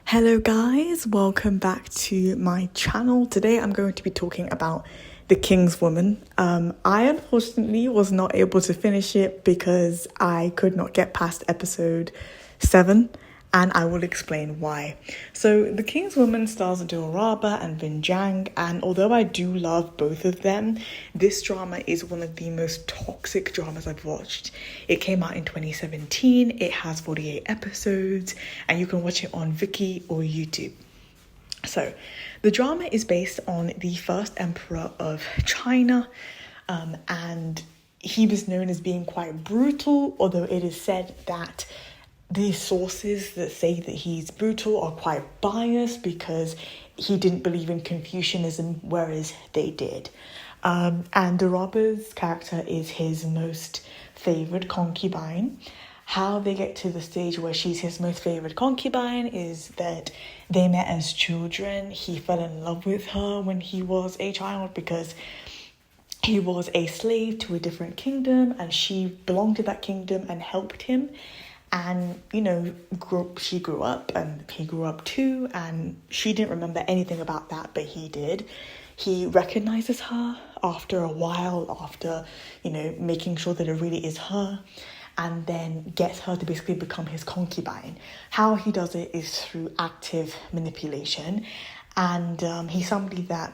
Hello guys, welcome back to my channel. Today I'm going to be talking about The King's Woman. I unfortunately was not able to finish it because I could not get past episode 7, and I will explain why. So The King's Woman stars Doraba and Vin Jang, and although I do love both of them, this drama is one of the most toxic dramas I've watched. It came out in 2017, it has 48 episodes, and you can watch it on Viki or YouTube. So, the drama is based on the first emperor of China, and he was known as being quite brutal, although it is said that the sources that say that he's brutal are quite biased because he didn't believe in Confucianism, whereas they did. And Doraba's character is his most favoured concubine. How they get to the stage where she's his most favoured concubine is that they met as children. He fell in love with her when he was a child because he was a slave to a different kingdom and she belonged to that kingdom and helped him. And, she grew up and he grew up too, and she didn't remember anything about that, but he did. He recognizes her after a while, after, making sure that it really is her, and then gets her to basically become his concubine. How he does it is through active manipulation, and he's somebody that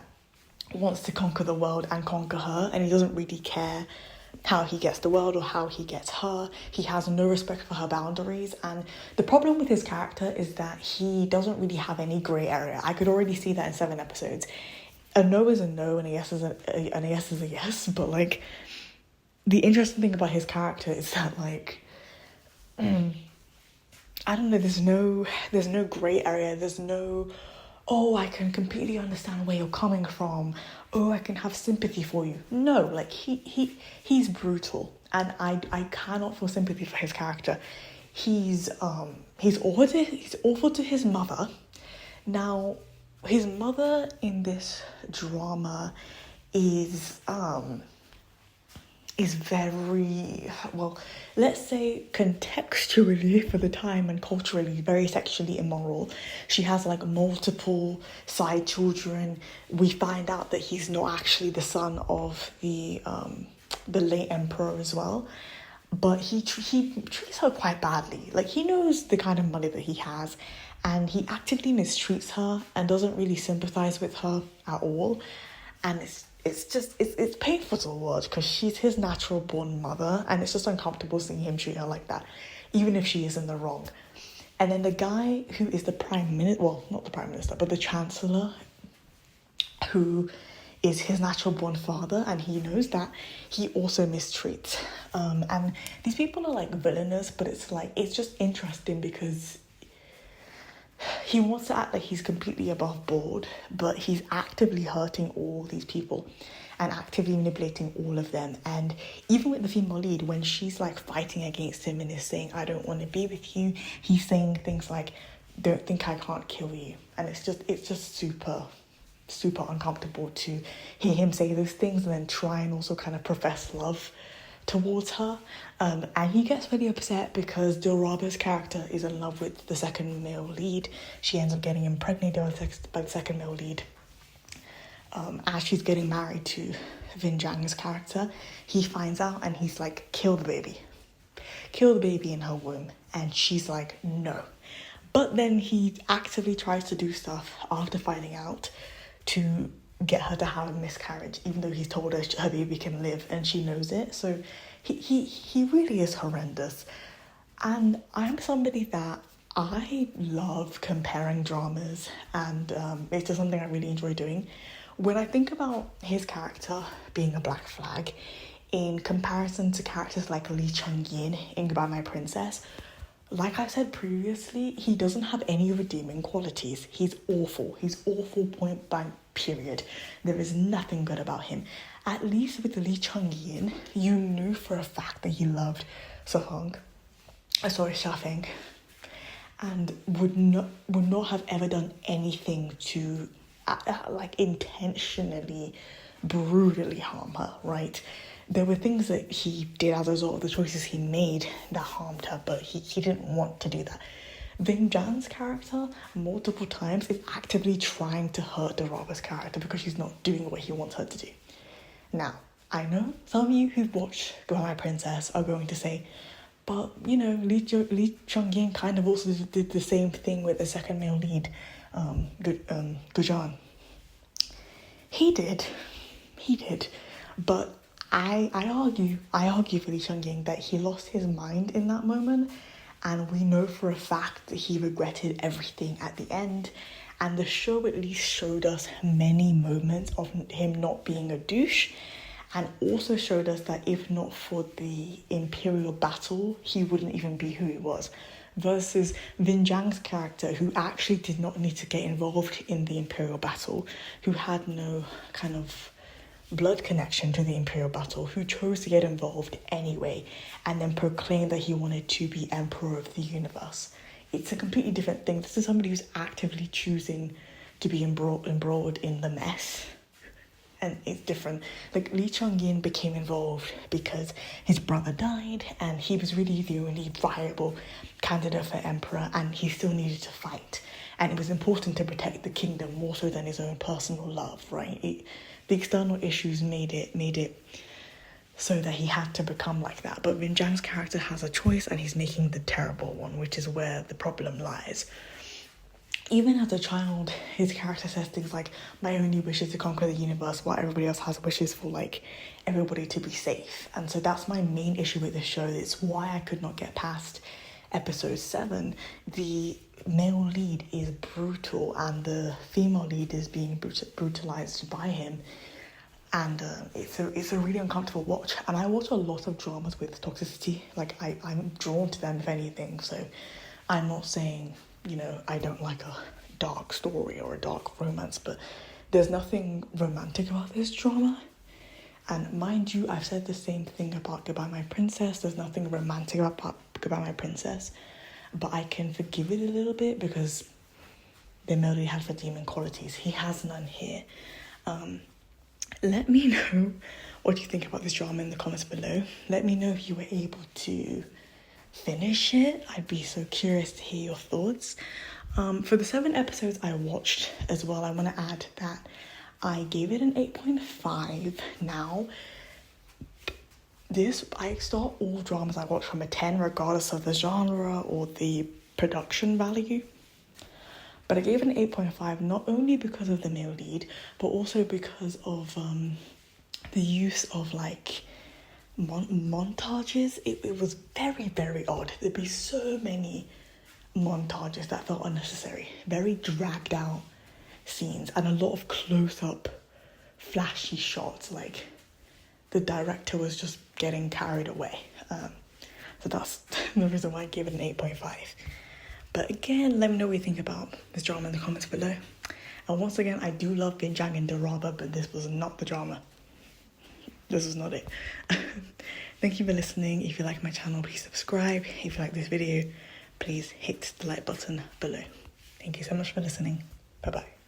wants to conquer the world and conquer her, and he doesn't really care how he gets the world or how he gets her. He has no respect for her boundaries, and the problem with his character is that he doesn't really have any grey area. I could already see that in 7 episodes. A no is a no and a yes is a yes is a yes, but the interesting thing about his character is that I don't know, there's no grey area, there's no, oh, I can completely understand where you're coming from, oh, I can have sympathy for you. No, he's brutal, and I cannot feel sympathy for his character. He's awful to his mother. Now, his mother in this drama is very, well, let's say contextually for the time and culturally very sexually immoral. She has multiple side children. We find out that he's not actually the son of the late emperor as well, but he treats her quite badly. He knows the kind of money that he has, and he actively mistreats her and doesn't really sympathize with her at all. And it's painful to watch because she's his natural born mother, and it's just uncomfortable seeing him treat her like that, even if she is in the wrong. And then the guy who is the prime minister, well, not the prime minister, but the chancellor, who is his natural born father, and he knows that, he also mistreats. And these people are villainous, but it's just interesting because he wants to act like he's completely above board, but he's actively hurting all these people and actively manipulating all of them. And even with the female lead, when she's fighting against him and is saying, I don't want to be with you, he's saying things like, don't think I can't kill you. And it's just super, super uncomfortable to hear him say those things and then try and also kind of profess love towards her. And he gets really upset because Doraba's character is in love with the second male lead. She ends up getting impregnated by the second male lead. As she's getting married to Vin Jang's character, he finds out and he's like, kill the baby in her womb. And she's like, no. But then he actively tries to do stuff after finding out to get her to have a miscarriage, even though he's told her baby can live and she knows it. So he really is horrendous. And I'm somebody that I love comparing dramas, and it's just something I really enjoy doing. When I think about his character being a black flag in comparison to characters like Lee Chung-yin in Goodbye My Princess, like I said previously, he doesn't have any redeeming qualities. He's awful. He's awful, point blank, period. There is nothing good about him. At least with Lee Chung-yin, you knew for a fact that he loved Shafeng, and would not have ever done anything to intentionally, brutally harm her, right? There were things that he did as a result of the choices he made that harmed her, but he didn't want to do that. Ving Jan's character, multiple times, is actively trying to hurt Daraba's character because she's not doing what he wants her to do. Now, I know some of you who've watched Goodbye My Princess are going to say, but, you know, Lee Chung-yin kind of also did the same thing with the second male lead, Gujan. He did, but I argue for Lee Chung-yin that he lost his mind in that moment, and we know for a fact that he regretted everything at the end, and the show at least showed us many moments of him not being a douche, and also showed us that if not for the Imperial battle, he wouldn't even be who he was. Versus Vin Zhang's character, who actually did not need to get involved in the Imperial battle, who had no kind of blood connection to the Imperial battle, who chose to get involved anyway, and then proclaimed that he wanted to be Emperor of the Universe. It's a completely different thing. This is somebody who's actively choosing to be embroiled in the mess. And it's different. Like, Lee Chung-yin became involved because his brother died and he was really the only viable candidate for emperor, and he still needed to fight. And it was important to protect the kingdom more so than his own personal love, right? The external issues made it so that he had to become like that. But Vin Zhang's character has a choice, and he's making the terrible one, which is where the problem lies. Even as a child, his character says things like, my only wish is to conquer the universe, while everybody else has wishes for, like, everybody to be safe. And so that's my main issue with the show. It's why I could not get past episode 7. The male lead is brutal, and the female lead is being brutalized by him. And it's a really uncomfortable watch. And I watch a lot of dramas with toxicity. Like, I'm drawn to them, if anything. So I'm not saying, you know, I don't like a dark story or a dark romance, but there's nothing romantic about this drama. And mind you, I've said the same thing about Goodbye My Princess. There's nothing romantic about Goodbye My Princess, but I can forgive it a little bit because the melody has redeeming qualities. He has none here. Let me know what you think about this drama in the comments below. Let me know if you were able to finish it. I'd be so curious to hear your thoughts. For the 7 episodes I watched as well, I want to add that I gave it an 8.5. Now, I start all dramas I watch from a 10, regardless of the genre or the production value. But I gave it an 8.5 not only because of the male lead, but also because of the use of, like, montages. It was very, very odd. There'd be so many montages that felt unnecessary, very dragged out scenes, and a lot of close-up flashy shots. Like, the director was just getting carried away. So that's the reason why I gave it an 8.5. But again, let me know what you think about this drama in the comments below. And once again, I do love Vin Zhang and Daraba, but this was not the drama. This is not it. Thank you for listening. If you like my channel, please subscribe. If you like this video, please hit the like button below. Thank you so much for listening. Bye bye.